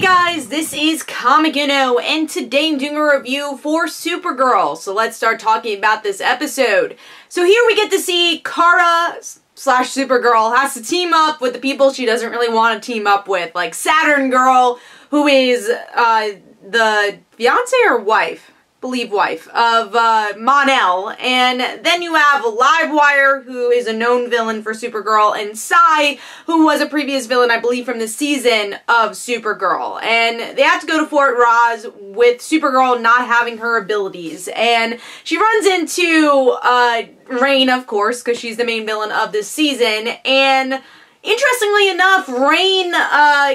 guys, this is Comic Uno, and today I'm doing a review for Supergirl. So let's start talking about this episode. So here we get to see Kara slash Supergirl has to team up with the people she doesn't really want to team up with, like Saturn Girl, who is the fiance or wife? Believe wife of Mon-El, and then you have Livewire, who is a known villain for Supergirl, and Sai, who was a previous villain, I believe, from the season of Supergirl. And they have to go to Fort Rozz with Supergirl not having her abilities, and she runs into Rain, of course, because she's the main villain of this season, and interestingly enough, Rain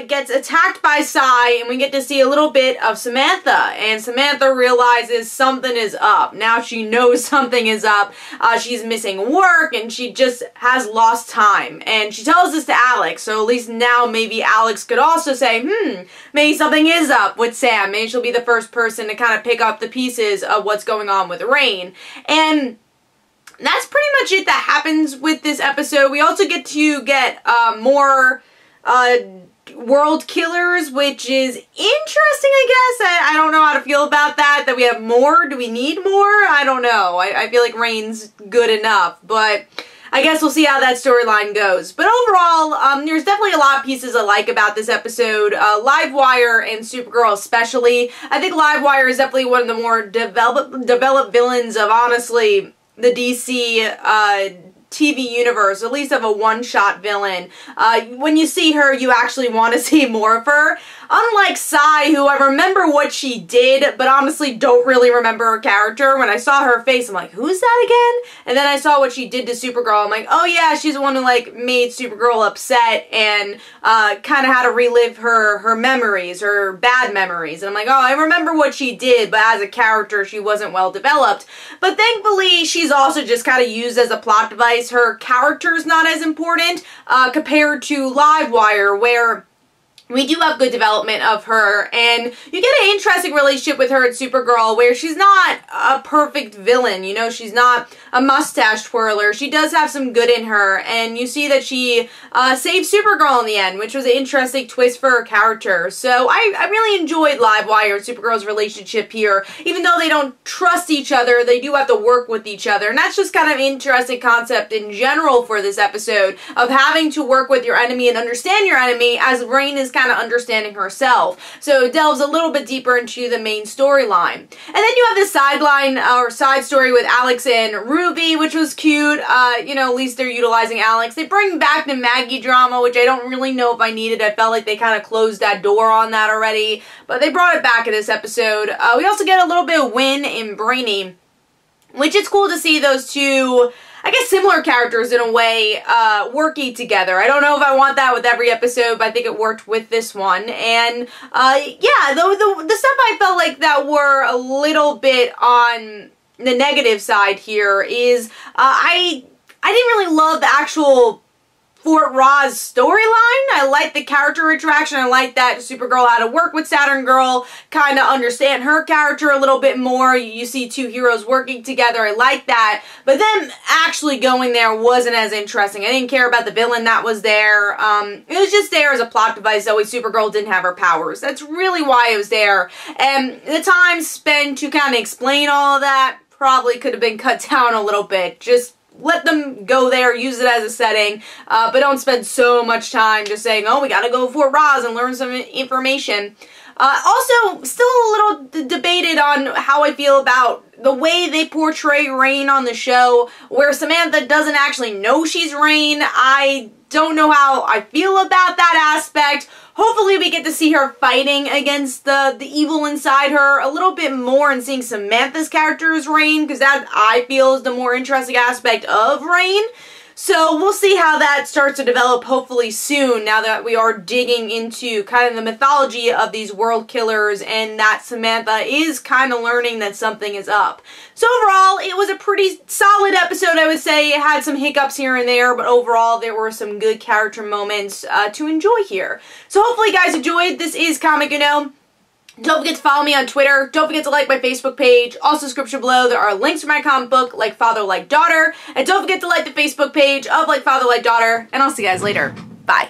gets attacked by Sai, and we get to see a little bit of Samantha, and Samantha realizes something is up. Now she knows something is up. She's missing work, and she just has lost time, and she tells this to Alex, so at least now maybe Alex could also say, maybe something is up with Sam. Maybe she'll be the first person to kind of pick up the pieces of what's going on with Rain. And that's pretty much it that happens with this episode. We also get more world killers, which is interesting, I guess. I don't know how to feel about that we have more. Do we need more? I don't know. I feel like Rain's good enough, but I guess we'll see how that storyline goes. But overall, there's definitely a lot of pieces I like about this episode. Livewire and Supergirl especially. I think Livewire is definitely one of the more developed villains of, honestly, the DC TV universe, at least of a one-shot villain. When you see her, you actually want to see more of her. Unlike Sai, who I remember what she did, but honestly don't really remember her character. When I saw her face, I'm like, who's that again? And then I saw what she did to Supergirl. I'm like, oh yeah, she's the one who like made Supergirl upset and kind of had to relive her memories, her bad memories. And I'm like, oh, I remember what she did, but as a character, she wasn't well developed. But thankfully, she's also just kind of used as a plot device. Her character's not as important compared to Livewire, where we do have good development of her, and you get an interesting relationship with her and Supergirl, where she's not a perfect villain, you know, she's not a mustache twirler. She does have some good in her, and you see that she saved Supergirl in the end, which was an interesting twist for her character. So I really enjoyed Livewire and Supergirl's relationship here. Even though they don't trust each other, they do have to work with each other, and that's just kind of an interesting concept in general for this episode, of having to work with your enemy and understand your enemy, as Rain is kind of understanding herself. So it delves a little bit deeper into the main storyline. And then you have this sideline or side story with Alex and Ruby, which was cute. You know, at least they're utilizing Alex. They bring back the Maggie drama, which I don't really know if I needed. I felt like they kind of closed that door on that already, but they brought it back in this episode. We also get a little bit of Win and Brainy, which is cool to see those two, I guess, similar characters in a way, working together. I don't know if I want that with every episode, but I think it worked with this one. And, yeah, the stuff I felt like that were a little bit on the negative side here is, I didn't really love the actual Fort Rozz storyline. I like the character interaction. I like that Supergirl had to work with Saturn Girl, kind of understand her character a little bit more. You see two heroes working together. I like that. But them actually going there wasn't as interesting. I didn't care about the villain that was there. It was just there as a plot device. That way Supergirl didn't have her powers. That's really why it was there. And the time spent to kind of explain all of that probably could have been cut down a little bit. Just let them go there, use it as a setting, but don't spend so much time just saying, oh, we gotta go for Rozz and learn some information. Also, still a little debated on how I feel about the way they portray Rain on the show, where Samantha doesn't actually know she's Rain. I don't know how I feel about that aspect. Hopefully we get to see her fighting against the evil inside her a little bit more, and seeing Samantha's character as Rain, because that, I feel, is the more interesting aspect of Rain. So we'll see how that starts to develop hopefully soon, now that we are digging into kind of the mythology of these world killers, and that Samantha is kind of learning that something is up. So overall, it was a pretty solid episode, I would say. It had some hiccups here and there, but overall there were some good character moments to enjoy here. So hopefully you guys enjoyed. This is Comic Uno. Don't forget to follow me on Twitter. Don't forget to like my Facebook page. Also, description below, there are links for my comic book, Like Father, Like Daughter. And don't forget to like the Facebook page of Like Father, Like Daughter. And I'll see you guys later. Bye.